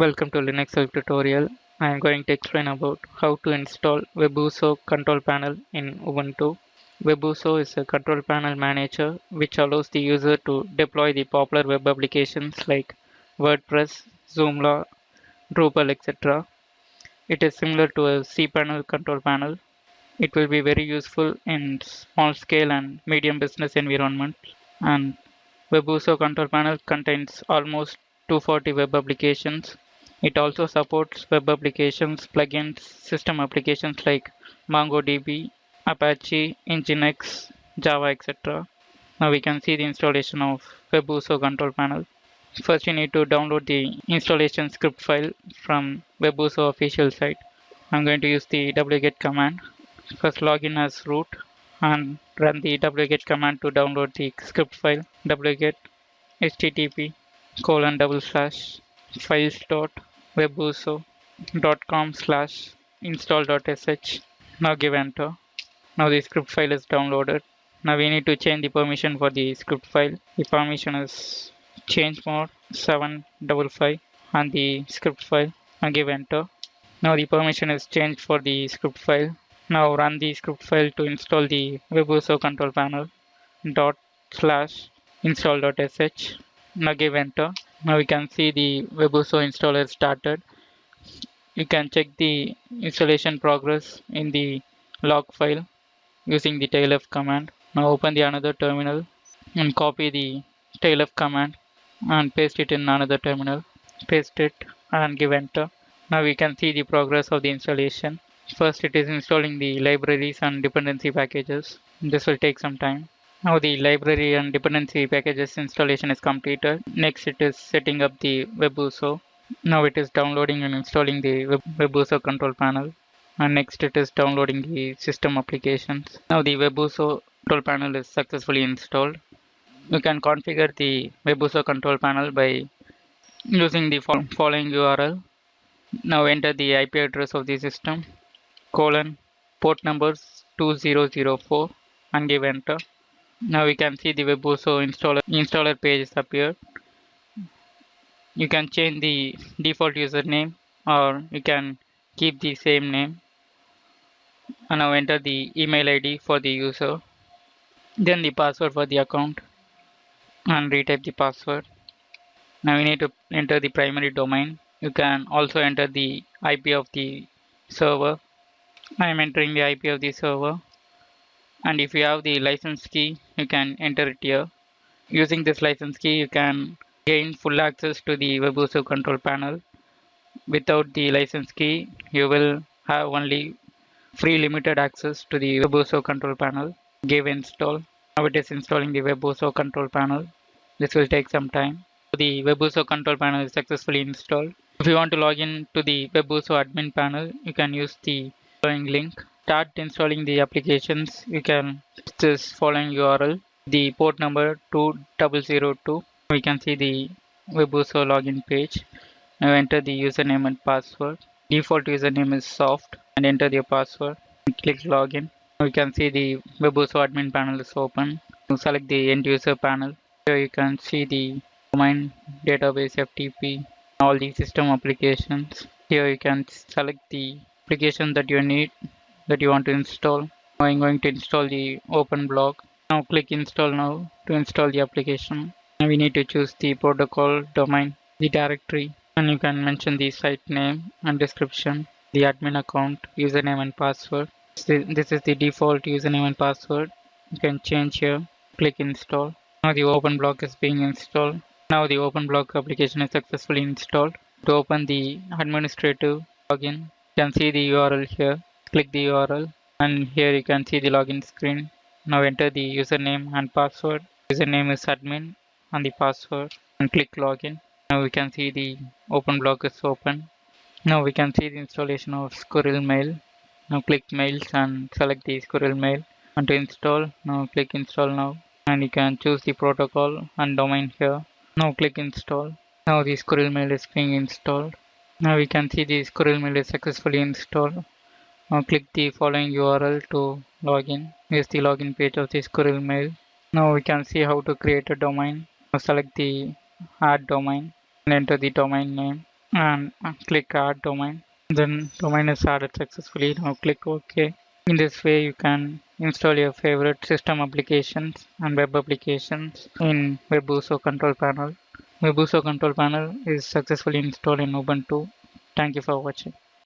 Welcome to Linux Help tutorial. I am going to explain about how to install Webuso control panel in Ubuntu. Webuso is a control panel manager which allows the user to deploy the popular web applications like WordPress, Joomla, Drupal, etc. It is similar to a cPanel control panel. It will be very useful in small scale and medium business environment. And Webuso control panel contains almost 240 web applications. It also supports web applications, plugins, system applications like MongoDB, Apache, Nginx, Java, etc. Now we can see the installation of Webuso control panel. First you need to download the installation script file from Webuso official site. I'm going to use the wget command. First login as root and run the wget command to download the script file. Wget http://files.webuso.com/install.sh. Now give enter. Now the script file is downloaded. Now we need to change the permission for the script file. The permission is change mode 755 on the script file. Now give enter. Now the permission is changed for the script file. Now run the script file to install the Webuso control panel ./install.sh. Now give enter. Now we can see the Webuso installer started. You can check the installation progress in the log file using the tailf command. Now open the another terminal and copy the tailf command and paste it in another terminal. Paste it and give enter. Now we can see the progress of the installation. First it is installing the libraries and dependency packages. This will take some time. Now the library and dependency packages installation is completed. Next it is setting up the Webuso. Now it is downloading and installing the Webuso control panel. And next it is downloading the system applications. Now the Webuso control panel is successfully installed. You can configure the Webuso control panel by using the following URL. Now enter the IP address of the system, port numbers 2004 and give enter. Now we can see the Webuso installer page is appeared. You can change the default username or you can keep the same name. And now enter the email ID for the user, then the password for the account and retype the password. Now we need to enter the primary domain. You can also enter the IP of the server. I am entering the IP of the server, and if you have the license key you can enter it here. Using this license key you can gain full access to the Webuso control panel. Without the license key you will have only free limited access to the Webuso control panel. Give install. Now it is installing the Webuso control panel. This will take some time. The Webuso control panel is successfully installed. If you want to log in to the Webuso admin panel, you can use the following link. Start installing the applications. You can use this following URL. The port number 2002. We can see the Webuso login page. Now enter the username and password. Default username is soft and enter your password. Click login. We can see the Webuso admin panel is open. Select the end user panel. Here you can see the domain, database, FTP, all the system applications. Here you can select the application that you want to install. Now I'm going to install the OpenBlog. Now click install now to install the application. And we need to choose the protocol, domain, the directory, and you can mention the site name and description, the admin account, username and password. This is the default username and password. You can change here. Click install. Now the OpenBlog is being installed. Now the OpenBlog application is successfully installed. To open the administrative login, you can see the URL here. Click the URL and here you can see the login screen. Now enter the username and password. Username is admin and the password and click login. Now we can see the OpenBlog is open. Now we can see the installation of Squirrel Mail. Now click mails and select the Squirrel Mail. And to install, now click install now. And you can choose the protocol and domain here. Now click install. Now the Squirrel Mail is being installed. Now we can see the Squirrel Mail is successfully installed. Now click the following URL to login. Here's the login page of the Squirrel Mail. Now we can see how to create a domain. Now select the add domain and enter the domain name. and click add domain. Then domain is added successfully. Now click OK. In this way, you can install your favorite system applications and web applications in Webuso control panel. Webuso control panel is successfully installed in Ubuntu. Thank you for watching.